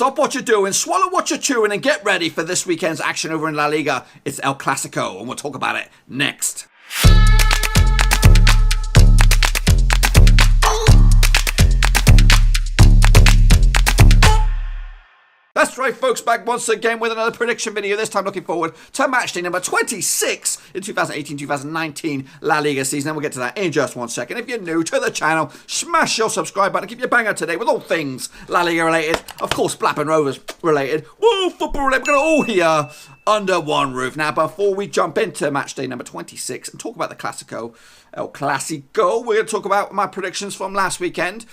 stop what you're doing, swallow what you're chewing, and get ready for this weekend's action over in La Liga. It's El Clasico, and we'll talk about it next. That's right, folks, back once again with another prediction video, this time looking forward to match day number 26 in 2018-2019 La Liga season, and we'll get to that in just 1 second. If you're new to the channel, smash your subscribe button, keep your bang up to date with all things La Liga related, of course Blackburn Rovers related, woo, football related, we're going to all here under one roof. Now, before we jump into match day number 26 and talk about the Clasico, El Clasico, we're going to talk about my predictions from last weekend,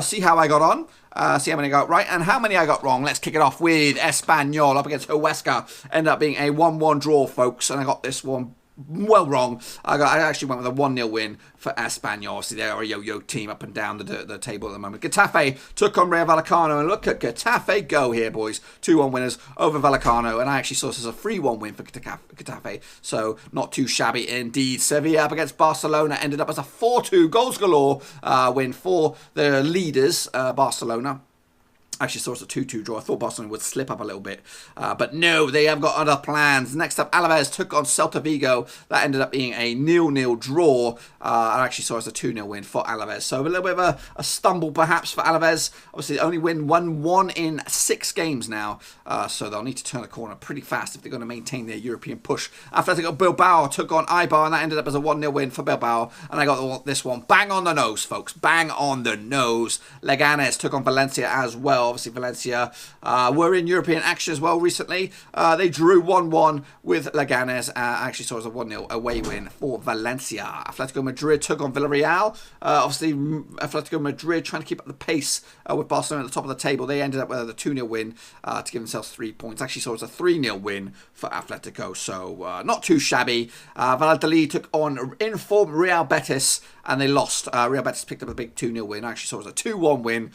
see how I got on. See how many I got right and how many I got wrong. Let's kick it off with Espanyol up against Huesca. Ended up being a 1-1 draw, folks, and I got this one well wrong. I actually went with a 1-0 win for Espanyol. See, they are a yo-yo team up and down the table at the moment. Getafe took on Rayo Vallecano, and look at Getafe go here, boys. 2-1 winners over Vallecano, and I actually saw this as a 3-1 win for Getafe, so not too shabby indeed. Sevilla up against Barcelona ended up as a 4-2 goals galore win for the leaders, Barcelona. Actually saw it as a 2-2 draw. I thought Barcelona would slip up a little bit. But no, they have got other plans. Next up, Alavés took on Celta Vigo. That ended up being a 0-0 draw. I actually saw it as a 2-0 win for Alavés. So a little bit of a stumble perhaps for Alavés. Obviously, they only win 1-1 in 6 games now. So they'll need to turn the corner pretty fast if they're going to maintain their European push. Atletico Bilbao took on Eibar, and that ended up as a 1-0 win for Bilbao. And I got this one bang on the nose, folks. Bang on the nose. Leganés took on Valencia as well. Obviously, Valencia were in European action as well recently. They drew 1-1 with Leganés. I actually saw it as a 1-0 away win for Valencia. Atletico Madrid took on Villarreal. Obviously, Atletico Madrid trying to keep up the pace with Barcelona at the top of the table. They ended up with a 2-0 win to give themselves 3 points. Actually saw it as a 3-0 win for Atletico, so not too shabby. Valladolid took on in-form Real Betis, and they lost. Real Betis picked up a big 2-0 win. I actually saw it as a 2-1 win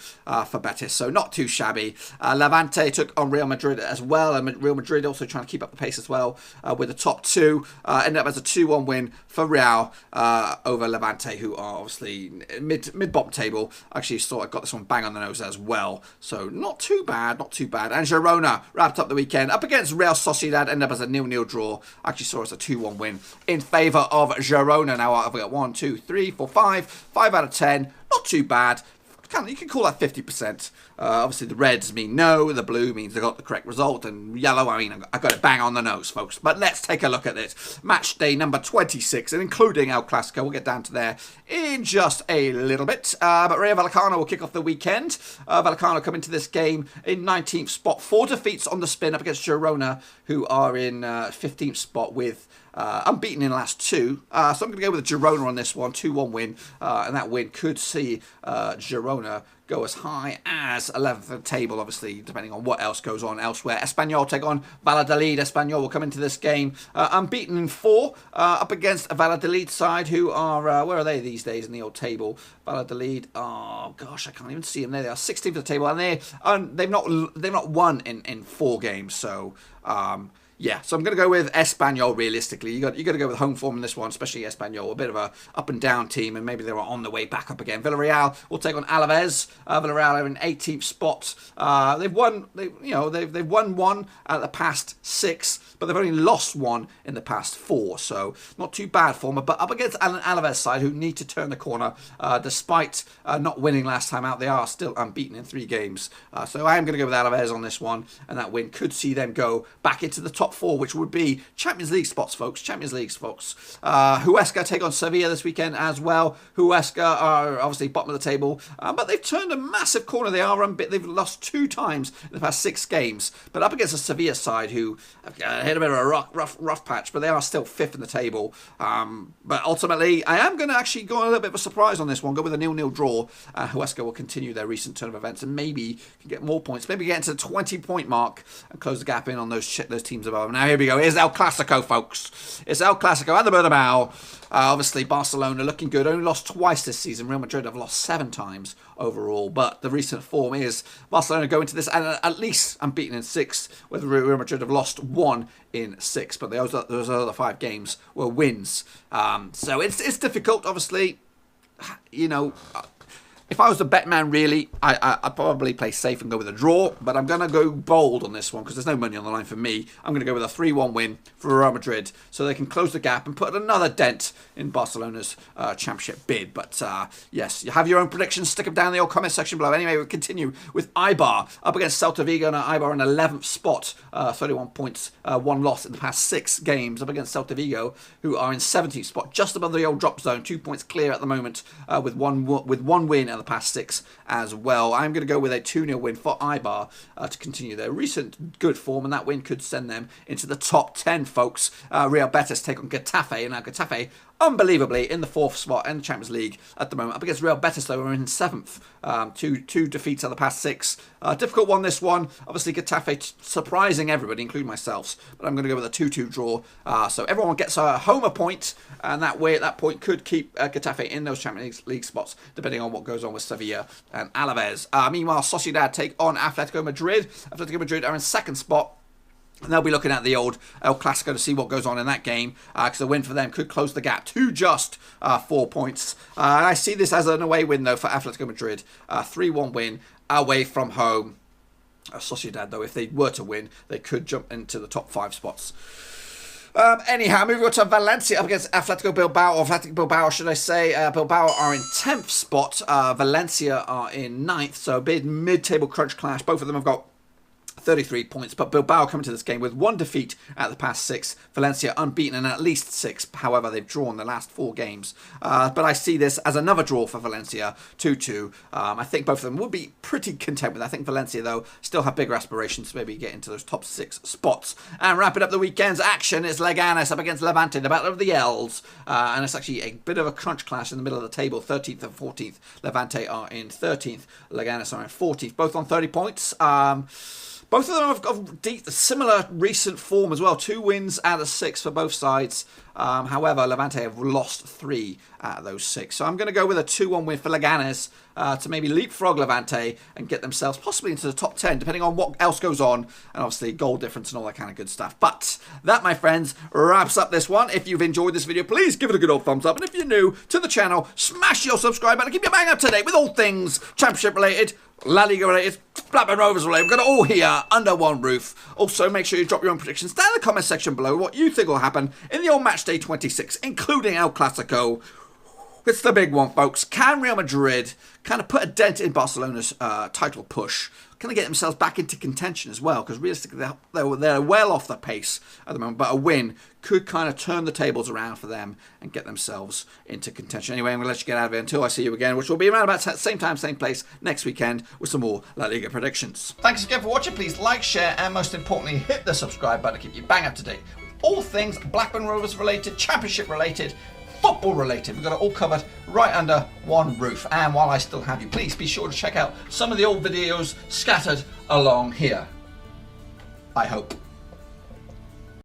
for Betis, so not too shabby. Levante took on Real Madrid as well, and Real Madrid also trying to keep up the pace as well with the top two. Ended up as a 2-1 win for Real over Levante, who are obviously mid-bottom table. Actually saw I got this one bang on the nose as well, so not too bad, not too bad. And Girona wrapped up the weekend up against Real Sociedad, ended up as a 0-0 draw. Actually saw it as a 2-1 win in favour of Girona. Now I've got 1, 2, 3, 4, 5 out of 10. Not too bad. You can call that 50%. Obviously, the reds mean no, the blue means they got the correct result, and yellow, I mean, I got it bang on the nose, folks. But let's take a look at this. Match day number 26, and including El Clasico. We'll get down to there in just a little bit. But Rayo Vallecano will kick off the weekend. Vallecano come into this game in 19th spot. 4 defeats on the spin up against Girona, who are in 15th spot with unbeaten in the last 2. So I'm going to go with Girona on this one. 2-1 win. And that win could see Girona go as high as 11th at the table, obviously, depending on what else goes on elsewhere. Espanyol take on Valladolid. Espanyol will come into this game unbeaten in 4, up against a Valladolid side who are, where are they these days in the old table? Valladolid, oh gosh, I can't even see them there. They are 16th at the table, and they've not won in 4 games, so yeah, so I'm going to go with Espanyol realistically. You got to go with home form in this one, especially Espanyol, a bit of a up and down team, and maybe they were on the way back up again. Villarreal will take on Alavés. Villarreal are in 18th spot. They've won 1 out of the past 6, but they've only lost 1 in the past 4, so not too bad for them. But up against an Alavés side who need to turn the corner, despite not winning last time out, they are still unbeaten in 3 games. So I am going to go with Alavés on this one, and that win could see them go back into the top 4, which would be Champions League spots, folks. Champions League spots. Huesca take on Sevilla this weekend as well. Huesca are obviously bottom of the table, but they've turned a massive corner. They are unbeaten. They've lost 2 times in the past 6 games, but up against a Sevilla side who have hit a bit of a rough patch, but they are still 5th in the table. But ultimately, I am going to actually go on a little bit of a surprise on this one. Go with a 0-0 draw. Huesca will continue their recent turn of events and maybe can get more points. Maybe get into the 20-point mark and close the gap in on those teams above. Now here we go. Here's El Clasico, folks. It's El Clasico at the Bernabeu. Obviously, Barcelona looking good. Only lost twice this season. Real Madrid have lost 7 times overall. But the recent form is Barcelona going to this and at least unbeaten in 6, where Real Madrid have lost 1 in 6. But those other 5 games were wins. So it's difficult, obviously. You know, If I was the bet man, really, I'd probably play safe and go with a draw. But I'm going to go bold on this one because there's no money on the line for me. I'm going to go with a 3-1 win for Real Madrid so they can close the gap and put another dent in Barcelona's championship bid. But yes, you have your own predictions. Stick them down in the old comment section below. Anyway, we'll continue with Eibar up against Celta Vigo. Now, Eibar in 11th spot, 31 points, 1 loss in the past 6 games up against Celta Vigo, who are in 17th spot, just above the old drop zone. 2 points clear at the moment with one win in the past 6 as well. I'm going to go with a 2-0 win for Eibar to continue their recent good form, and that win could send them into the top 10, folks. Real Betis take on Getafe, and now Getafe, unbelievably, in the 4th spot in the Champions League at the moment. Up against Real Betis, though, we're in 7th. Two defeats out of the past 6. Difficult one, this one. Obviously, Getafe surprising everybody, including myself. But I'm going to go with a 2-2 draw. So everyone gets a homer point, and that way, that point could keep Getafe in those Champions League spots, depending on what goes on with Sevilla and Alavés. Meanwhile, Sociedad take on Atlético Madrid. Atlético Madrid are in 2nd spot. And they'll be looking at the old El Clasico to see what goes on in that game, because a win for them could close the gap to just 4 points. I see this as an away win, though, for Atletico Madrid. 3-1 win away from home. Sociedad, though, if they were to win, they could jump into the top 5 spots. Anyhow, moving on to Valencia up against Atletico Bilbao, or Athletic Bilbao, should I say. Bilbao are in 10th spot. Valencia are in 9th, so a big mid-table crunch clash. Both of them have got 33 points, but Bilbao coming to this game with 1 defeat at the past 6. Valencia unbeaten in at least 6. However, they've drawn the last 4 games. But I see this as another draw for Valencia, 2-2. I think both of them will be pretty content with that. I think Valencia, though, still have bigger aspirations to maybe get into those top 6 spots. And wrapping up the weekend's action is Leganés up against Levante, the battle of the L's. And it's actually a bit of a crunch clash in the middle of the table. 13th and 14th. Levante are in 13th. Leganés are in 14th. Both on 30 points. Both of them have got similar recent form as well. 2 wins out of 6 for both sides. However, Levante have lost 3 out of those 6. So I'm going to go with a 2-1 win for Leganés to maybe leapfrog Levante and get themselves possibly into the top 10, depending on what else goes on. And obviously, goal difference and all that kind of good stuff. But that, my friends, wraps up this one. If you've enjoyed this video, please give it a good old thumbs up. And if you're new to the channel, smash your subscribe button and keep your bang up to date with all things championship related, La Liga related, Blackburn Rovers related. We've got it all here under one roof. Also, make sure you drop your own predictions down in the comment section below what you think will happen in the old match day 26, including El Clasico. It's the big one, folks. Can Real Madrid kind of put a dent in Barcelona's title push? Can they get themselves back into contention as well? Because realistically, they're well off the pace at the moment. But a win could kind of turn the tables around for them and get themselves into contention. Anyway, I'm going to let you get out of it until I see you again, which will be around about same time, same place next weekend with some more La Liga predictions. Thanks again for watching. Please like, share, and most importantly, hit the subscribe button to keep you bang up to date with all things Blackburn Rovers related, championship related, football related. We've got it all covered right under one roof. And while I still have you, please be sure to check out some of the old videos scattered along here. I hope.